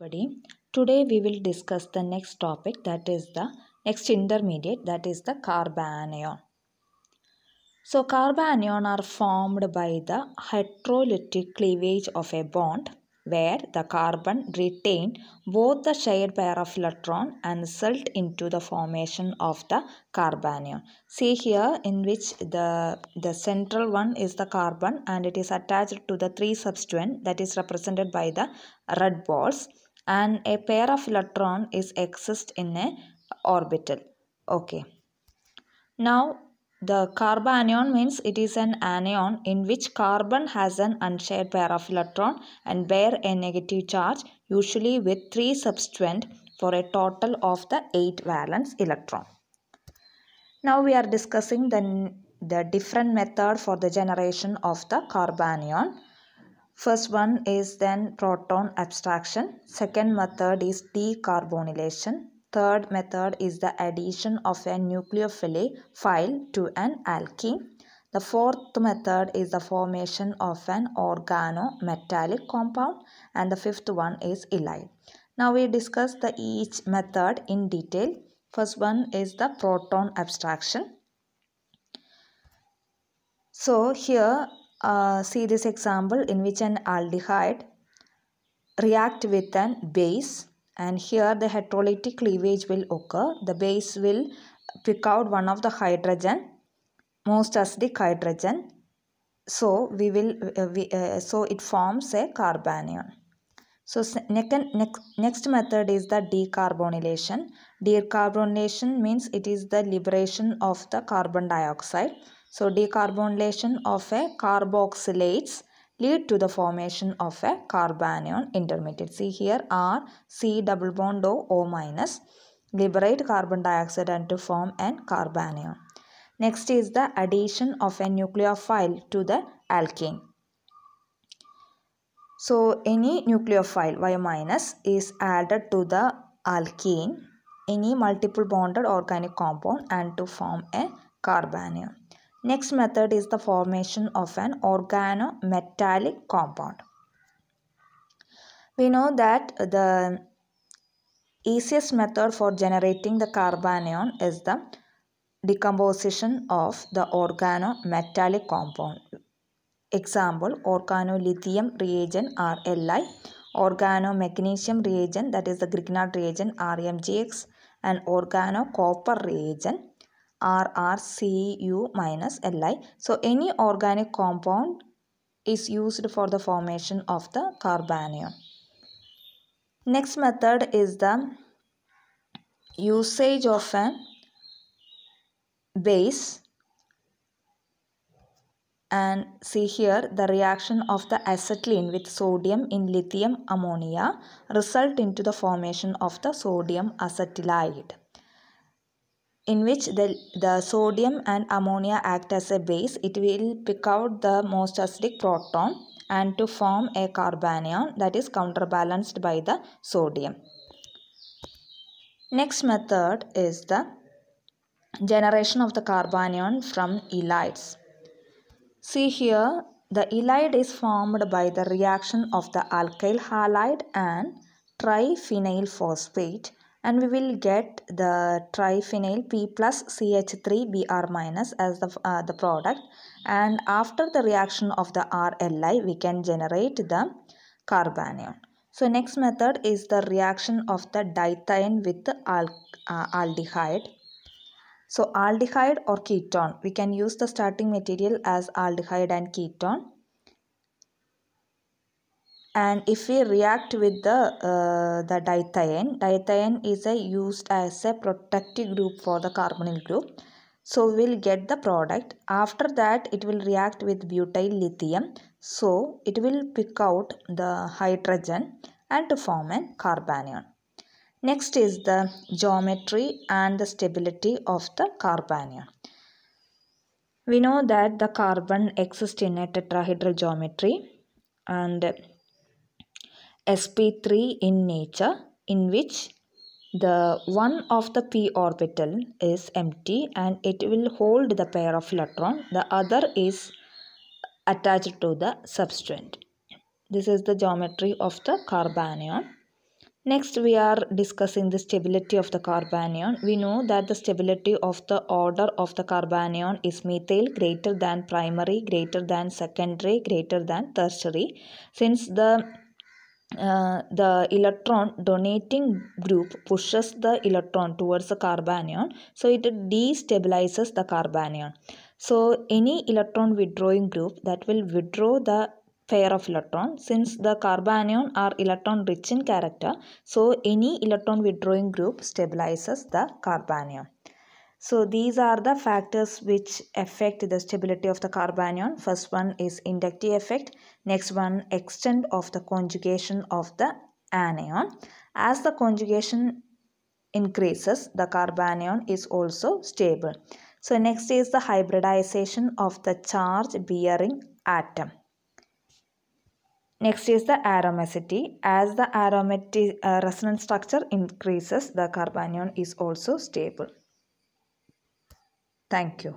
Everybody. Today we will discuss the next topic, that is the next intermediate, that is the carbanion. So carbanion are formed by the heterolytic cleavage of a bond where the carbon retain both the shared pair of electron and result into the formation of the carbanion. See here, in which the central one is the carbon and it is attached to the three substituent, that is represented by the red balls, and a pair of electron is exist in a orbital. Okay. Now the carbanion means it is an anion in which carbon has an unshared pair of electron and bear a negative charge, usually with 3 substituent, for a total of the 8 valence electron. Now we are discussing the different method for the generation of the carbanion. First one is then proton abstraction. Second method is decarbonylation. Third method is the addition of a nucleophile to an alkene. The fourth method is the formation of an organometallic compound, and the fifth one is ylide. Now we discuss each method in detail. First one is the proton abstraction. So here see this example in which an aldehyde react with an base, and here the heterolytic cleavage will occur. The base will pick out one of the hydrogen, most acidic hydrogen. So so it forms a carbanion. So next method is the decarbonylation. Decarbonylation means it is the liberation of the carbon dioxide. So decarbonylation of a carboxylates lead to the formation of a carbanion intermediate. See here R, C double bond O minus, liberate carbon dioxide and to form an carbanion. Next is the addition of a nucleophile to the alkene. So any nucleophile Y- is added to the alkene, any multiple bonded organic compound, and to form a carbanion. Next method is the formation of an organometallic compound. We know that the easiest method for generating the carbanion is the decomposition of the organometallic compound. Example, organolithium reagent RLi, organomagnesium reagent, that is the Grignard reagent RMGX, and organocopper reagent RrCu-Li. So any organic compound is used for the formation of the carbanion. Next method is the usage of a base, and see here the reaction of the acetylene with sodium in lithium ammonia result into the formation of the sodium acetylide, in which the sodium and ammonia act as a base. It will pick out the most acidic proton and to form a carbanion that is counterbalanced by the sodium. Next method is the generation of the carbanion from ylides. See here, the ylide is formed by the reaction of the alkyl halide and triphenyl phosphate, and we will get the triphenyl P plus CH3 Br minus as the product, and after the reaction of the RLi we can generate the carbanion. So next method is the reaction of the dithiene with the aldehyde. So aldehyde or ketone, we can use the starting material as aldehyde and ketone. And if we react with the dithiene is used as a protective group for the carbonyl group. So we will get the product. After that it will react with butyl lithium. So it will pick out the hydrogen and to form a carbanion. Next is the geometry and the stability of the carbanion. We know that the carbon exists in a tetrahedral geometry and sp3 in nature, in which the one of the p orbital is empty and it will hold the pair of electron. The other is attached to the substituent. This is the geometry of the carbanion. Next, we are discussing the stability of the carbanion. We know that the stability of the order of the carbanion is methyl greater than primary, greater than secondary, greater than tertiary. Since the electron donating group pushes the electron towards the carbanion, so it destabilizes the carbanion. So any electron withdrawing group that will withdraw the pair of electron, since the carbanion are electron rich in character, so any electron withdrawing group stabilizes the carbanion. So these are the factors which affect the stability of the carbanion. First one is inductive effect. Next one, extent of the conjugation of the anion. As the conjugation increases, the carbanion is also stable. So next is the hybridization of the charge bearing atom. Next is the aromaticity. As the aromatic resonance structure increases, the carbanion is also stable. Thank you.